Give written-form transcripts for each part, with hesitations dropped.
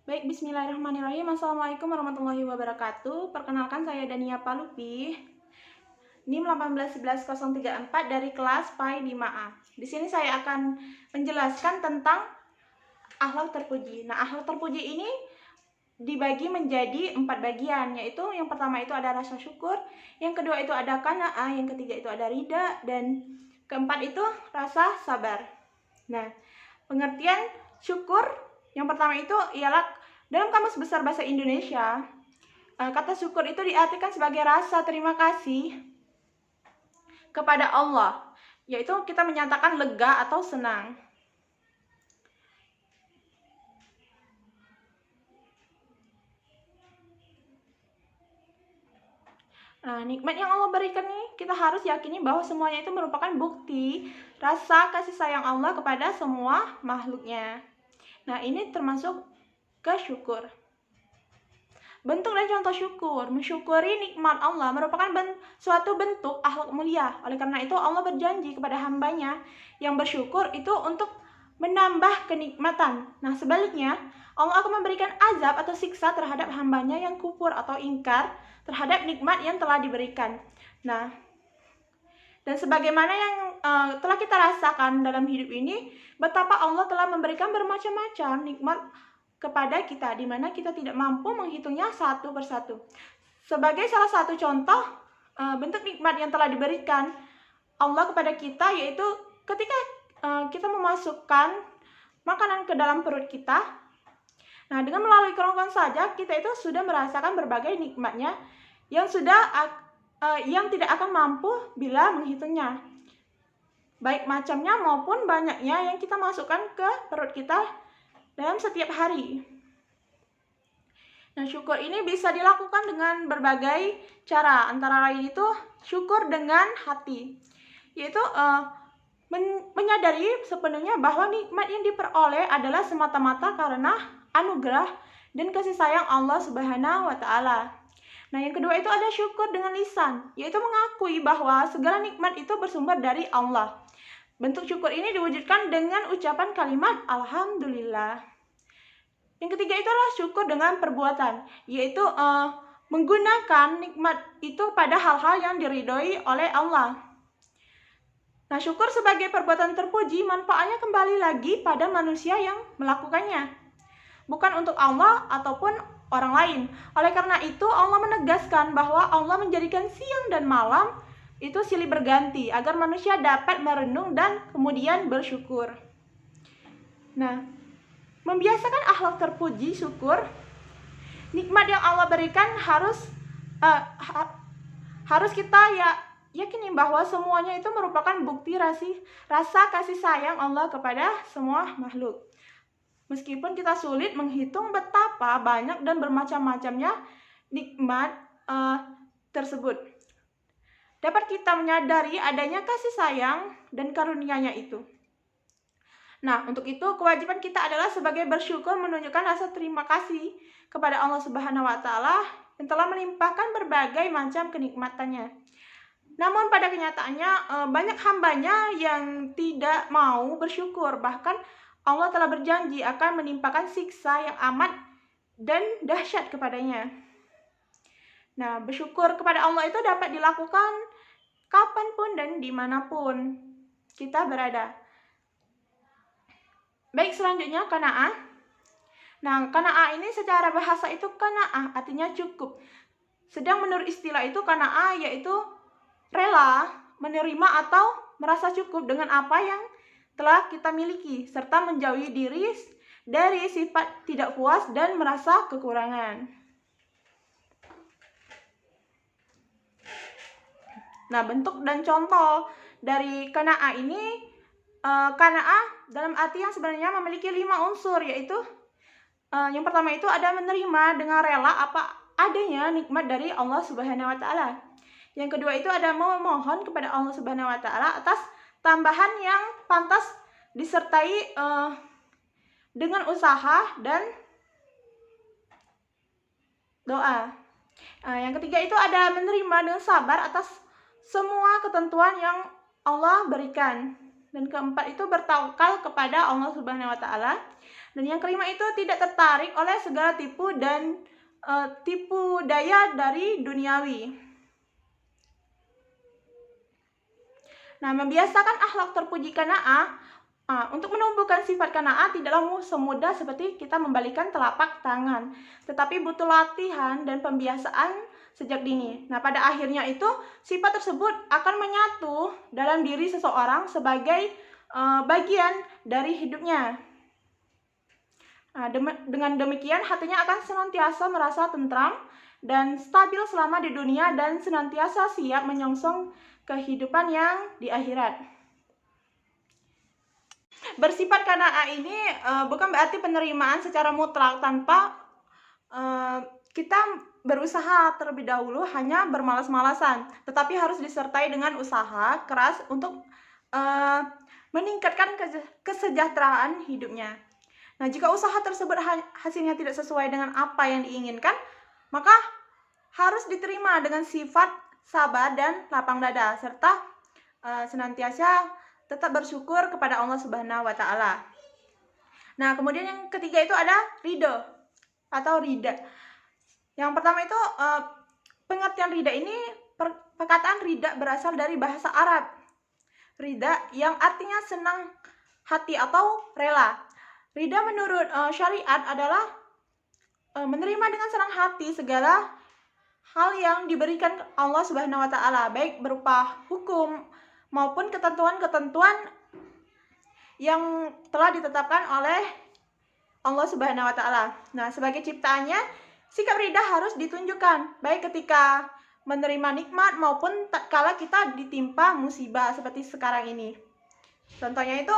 Baik, bismillahirrahmanirrahim. Assalamualaikum warahmatullahi wabarakatuh. Perkenalkan, saya Dania Palupi, NIM 1811034 dari kelas PAI 5A. Di sini saya akan menjelaskan tentang akhlak terpuji. Nah, akhlak terpuji ini dibagi menjadi 4 bagian, yaitu yang pertama itu ada rasa syukur, yang kedua itu ada qanaah, yang ketiga itu ada ridha, dan keempat itu rasa sabar. Nah, pengertian syukur yang pertama itu ialah dalam Kamus Besar Bahasa Indonesia, kata syukur itu diartikan sebagai rasa terima kasih kepada Allah, yaitu kita menyatakan lega atau senang. Nah, nikmat yang Allah berikan nih, kita harus yakini bahwa semuanya itu merupakan bukti rasa kasih sayang Allah kepada semua makhluknya. Nah, ini termasuk kesyukur. Bentuk dan contoh syukur. Mensyukuri nikmat Allah merupakan suatu bentuk akhlak mulia. Oleh karena itu, Allah berjanji kepada hambanya yang bersyukur itu untuk menambah kenikmatan. Nah, sebaliknya, Allah akan memberikan azab atau siksa terhadap hambanya yang kufur atau ingkar terhadap nikmat yang telah diberikan. Nah, dan sebagaimana yang telah kita rasakan dalam hidup ini, betapa Allah telah memberikan bermacam-macam nikmat kepada kita, di mana kita tidak mampu menghitungnya satu persatu. Sebagai salah satu contoh bentuk nikmat yang telah diberikan Allah kepada kita, yaitu ketika kita memasukkan makanan ke dalam perut kita. Nah, dengan melalui kerongkongan saja kita itu sudah merasakan berbagai nikmatnya yang tidak akan mampu bila menghitungnya, baik macamnya maupun banyaknya yang kita masukkan ke perut kita dalam setiap hari. Nah, syukur ini bisa dilakukan dengan berbagai cara. Antara lain itu syukur dengan hati, yaitu menyadari sepenuhnya bahwa nikmat yang diperoleh adalah semata-mata karena anugerah dan kasih sayang Allah Subhanahu wa Ta'ala. Nah, yang kedua itu ada syukur dengan lisan, yaitu mengakui bahwa segala nikmat itu bersumber dari Allah. Bentuk syukur ini diwujudkan dengan ucapan kalimat Alhamdulillah. Yang ketiga itu adalah syukur dengan perbuatan, yaitu menggunakan nikmat itu pada hal-hal yang diridhoi oleh Allah. Nah, syukur sebagai perbuatan terpuji manfaatnya kembali lagi pada manusia yang melakukannya, bukan untuk Allah ataupun orang lain. Oleh karena itu, Allah menegaskan bahwa Allah menjadikan siang dan malam itu silih berganti agar manusia dapat merenung dan kemudian bersyukur. Nah, membiasakan akhlak terpuji syukur, nikmat yang Allah berikan harus kita yakini bahwa semuanya itu merupakan bukti rasa kasih sayang Allah kepada semua makhluk. Meskipun kita sulit menghitung betapa banyak dan bermacam-macamnya nikmat tersebut, dapat kita menyadari adanya kasih sayang dan karunia-Nya itu. Nah, untuk itu kewajiban kita adalah sebagai bersyukur menunjukkan rasa terima kasih kepada Allah Subhanahu wa Ta'ala yang telah melimpahkan berbagai macam kenikmatannya. Namun pada kenyataannya banyak hambanya yang tidak mau bersyukur, bahkan Allah telah berjanji akan menimpakan siksa yang amat dan dahsyat kepadanya. Nah, bersyukur kepada Allah itu dapat dilakukan kapanpun dan dimanapun kita berada. Baik, selanjutnya qanaah. Nah, qanaah ini secara bahasa itu qanaah artinya cukup. Sedang menurut istilah itu qanaah yaitu rela menerima atau merasa cukup dengan apa yang telah kita miliki, serta menjauhi diri dari sifat tidak puas dan merasa kekurangan. Nah, bentuk dan contoh dari qanaah ini, qanaah dalam arti yang sebenarnya memiliki 5 unsur, yaitu yang pertama itu ada menerima dengan rela apa adanya nikmat dari Allah Subhanahu wa Ta'ala. Yang kedua itu ada memohon kepada Allah Subhanahu wa Ta'ala atas tambahan yang pantas disertai dengan usaha dan doa. Yang ketiga itu ada menerima dengan sabar atas semua ketentuan yang Allah berikan. Dan keempat itu bertawakal kepada Allah Subhanahu wa Ta'ala. Dan yang kelima itu tidak tertarik oleh segala tipu dan tipu daya dari duniawi. Nah, membiasakan akhlak terpuji qanaah. Untuk menumbuhkan sifat qanaah tidaklah semudah seperti kita membalikan telapak tangan, tetapi butuh latihan dan pembiasaan sejak dini. Nah, pada akhirnya itu sifat tersebut akan menyatu dalam diri seseorang sebagai bagian dari hidupnya. Nah, dengan demikian hatinya akan senantiasa merasa tentram dan stabil selama di dunia dan senantiasa siap menyongsong kehidupan yang di akhirat. Bersifat qanaah ini bukan berarti penerimaan secara mutlak tanpa kita berusaha terlebih dahulu hanya bermalas-malasan, tetapi harus disertai dengan usaha keras untuk meningkatkan kesejahteraan hidupnya. Nah, jika usaha tersebut hasilnya tidak sesuai dengan apa yang diinginkan, maka harus diterima dengan sifat sabar dan lapang dada, serta senantiasa tetap bersyukur kepada Allah Subhanahu wa Ta'ala. Nah, kemudian yang ketiga itu ada ridho atau rida. Yang pertama itu pengertian rida ini, perkataan rida berasal dari bahasa Arab. Rida yang artinya senang hati atau rela. Rida menurut syariat adalah menerima dengan senang hati segala hal yang diberikan Allah Subhanahu wa Ta'ala, baik berupa hukum maupun ketentuan-ketentuan yang telah ditetapkan oleh Allah Subhanahu wa Ta'ala. Nah, sebagai ciptaannya, sikap ridha harus ditunjukkan baik ketika menerima nikmat maupun tatkala kita ditimpa musibah seperti sekarang ini. Contohnya itu,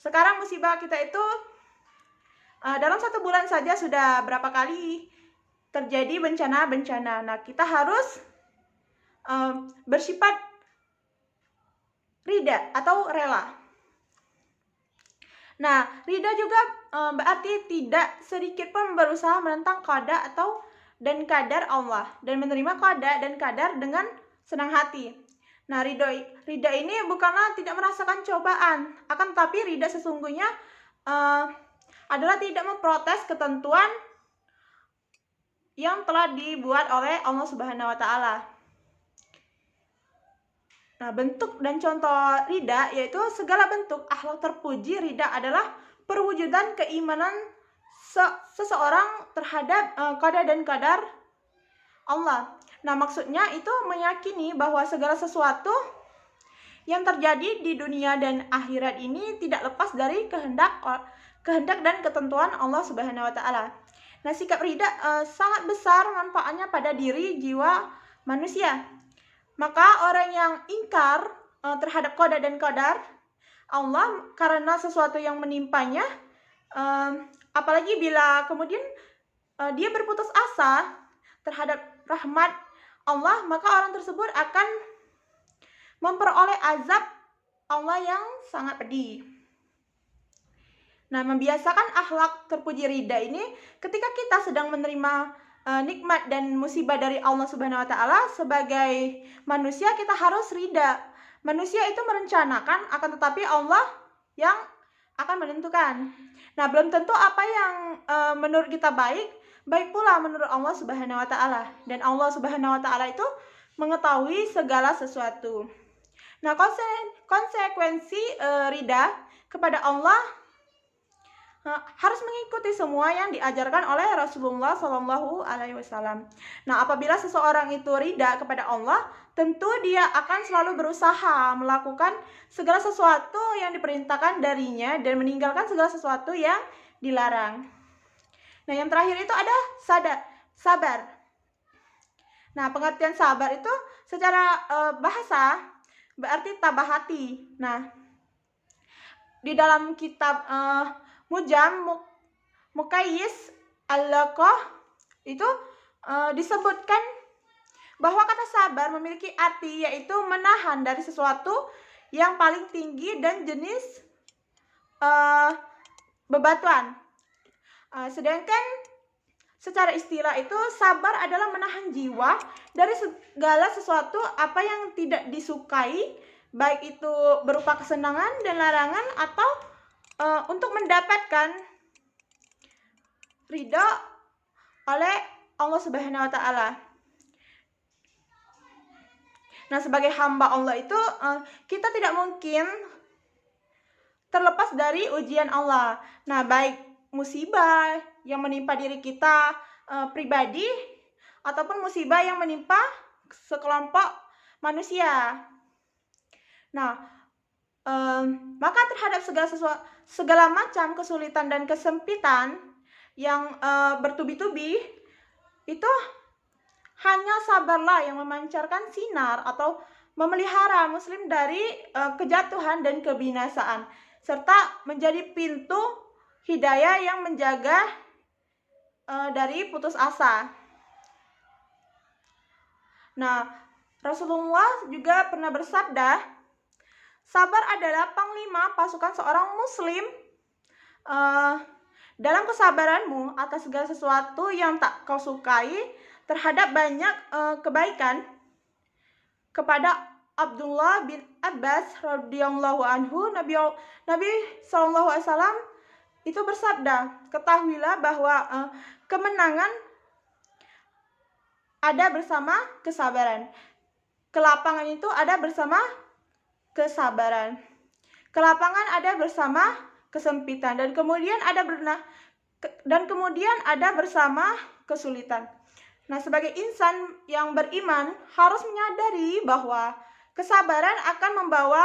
sekarang musibah kita itu dalam 1 bulan saja sudah berapa kali terjadi bencana-bencana. Nah, kita harus bersifat ridha atau rela. Nah, ridha juga berarti tidak sedikit pun berusaha menentang qada dan qadar Allah dan menerima qada dan qadar dengan senang hati. Nah, ridha ini bukanlah tidak merasakan cobaan, akan tetapi ridha sesungguhnya adalah tidak memprotes ketentuan yang telah dibuat oleh Allah Subhanahu wa Ta'ala. Nah, bentuk dan contoh ridha yaitu segala bentuk akhlak terpuji. Ridha adalah perwujudan keimanan seseorang terhadap qada dan qadar Allah. Nah, maksudnya itu meyakini bahwa segala sesuatu yang terjadi di dunia dan akhirat ini tidak lepas dari kehendak dan ketentuan Allah Subhanahu wa Ta'ala. Nah, sikap ridha sangat besar manfaatnya pada diri jiwa manusia. Maka orang yang ingkar terhadap qada dan qadar Allah karena sesuatu yang menimpanya, apalagi bila kemudian dia berputus asa terhadap rahmat Allah, maka orang tersebut akan memperoleh azab Allah yang sangat pedih. Nah, membiasakan akhlak terpuji ridha ini ketika kita sedang menerima nikmat dan musibah dari Allah Subhanahu wa Ta'ala. Sebagai manusia kita harus ridha. Manusia itu merencanakan, akan tetapi Allah yang akan menentukan. Nah, belum tentu apa yang menurut kita baik pula menurut Allah Subhanahu wa Ta'ala. Dan Allah Subhanahu wa Ta'ala itu mengetahui segala sesuatu. Nah, konsekuensi ridha kepada Allah harus mengikuti semua yang diajarkan oleh Rasulullah Shallallahu Alaihi Wasallam. Nah, apabila seseorang itu ridha kepada Allah, tentu dia akan selalu berusaha melakukan segala sesuatu yang diperintahkan darinya dan meninggalkan segala sesuatu yang dilarang. Nah, yang terakhir itu ada sabar. Nah, pengertian sabar itu secara bahasa berarti tabah hati. Nah, di dalam kitab Mujam Mukayis Al-Laqah itu disebutkan bahwa kata sabar memiliki arti yaitu menahan dari sesuatu yang paling tinggi dan jenis bebatuan. Sedangkan secara istilah itu sabar adalah menahan jiwa dari segala sesuatu apa yang tidak disukai, baik itu berupa kesenangan dan larangan atau untuk mendapatkan ridha oleh Allah Subhanahu wa taala. Nah, sebagai hamba Allah itu kita tidak mungkin terlepas dari ujian Allah. Nah, baik musibah yang menimpa diri kita pribadi ataupun musibah yang menimpa sekelompok manusia. Nah, maka terhadap segala macam kesulitan dan kesempitan yang bertubi-tubi itu hanya sabarlah yang memancarkan sinar atau memelihara muslim dari kejatuhan dan kebinasaan, serta menjadi pintu hidayah yang menjaga dari putus asa. Nah, Rasulullah juga pernah bersabda, sabar adalah panglima pasukan seorang muslim. Dalam kesabaranmu atas segala sesuatu yang tak kau sukai terhadap banyak kebaikan. Kepada Abdullah bin Abbas radhiyallahu anhu, Nabi SAW itu bersabda, ketahuilah bahwa kemenangan ada bersama kesabaran. Kelapangan itu ada bersama kesabaran. Kelapangan ada bersama kesempitan, dan kemudian ada bersama kesulitan. Nah, sebagai insan yang beriman harus menyadari bahwa kesabaran akan membawa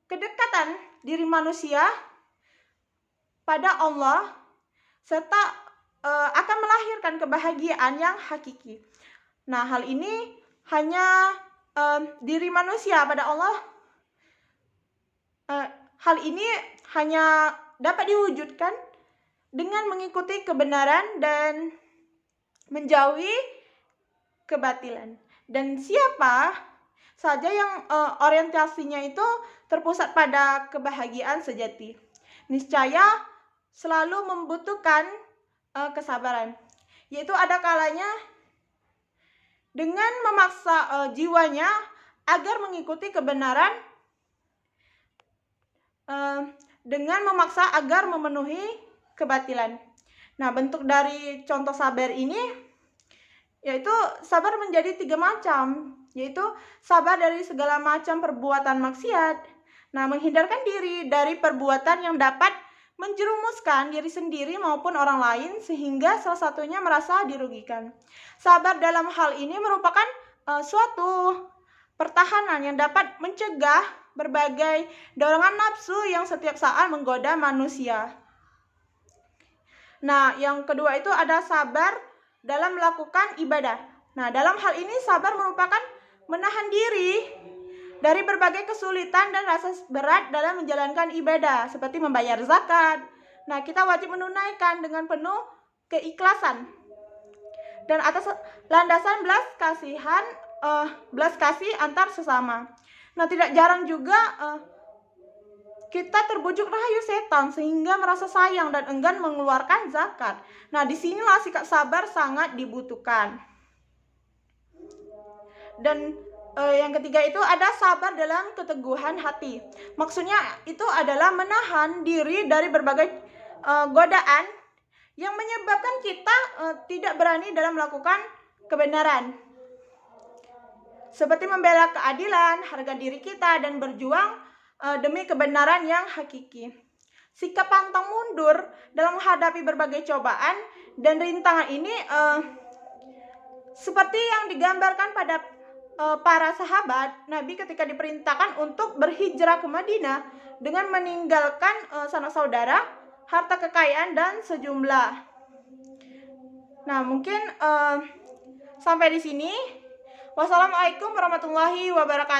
kedekatan diri manusia pada Allah, serta akan melahirkan kebahagiaan yang hakiki. Nah, hal ini hanya diri manusia pada Allah. Hal ini hanya dapat diwujudkan dengan mengikuti kebenaran dan menjauhi kebatilan. Dan siapa saja yang orientasinya itu terpusat pada kebahagiaan sejati, niscaya selalu membutuhkan kesabaran, yaitu ada kalanya dengan memaksa jiwanya agar mengikuti kebenaran, dengan memaksa agar memenuhi kebatilan. Nah, bentuk dari contoh sabar ini yaitu sabar menjadi 3 macam, yaitu sabar dari segala macam perbuatan maksiat. Nah, menghindarkan diri dari perbuatan yang dapat menjerumuskan diri sendiri maupun orang lain sehingga salah satunya merasa dirugikan. Sabar dalam hal ini merupakan suatu pertahanan yang dapat mencegah berbagai dorongan nafsu yang setiap saat menggoda manusia. Nah, yang kedua itu ada sabar dalam melakukan ibadah. Nah, dalam hal ini sabar merupakan menahan diri dari berbagai kesulitan dan rasa berat dalam menjalankan ibadah, seperti membayar zakat. Nah, kita wajib menunaikan dengan penuh keikhlasan dan atas landasan belas kasih antar sesama. Nah, tidak jarang juga kita terbujuk rahayu setan sehingga merasa sayang dan enggan mengeluarkan zakat. Nah, disinilah sikap sabar sangat dibutuhkan. Dan yang ketiga itu ada sabar dalam keteguhan hati. Maksudnya itu adalah menahan diri dari berbagai godaan yang menyebabkan kita tidak berani dalam melakukan kebenaran, seperti membela keadilan, harga diri kita, dan berjuang demi kebenaran yang hakiki. Sikap pantang mundur dalam menghadapi berbagai cobaan dan rintangan ini seperti yang digambarkan pada para sahabat Nabi ketika diperintahkan untuk berhijrah ke Madinah dengan meninggalkan sanak saudara, harta kekayaan, dan sejumlah. Nah, mungkin sampai di sini. Wassalamualaikum warahmatullahi wabarakatuh.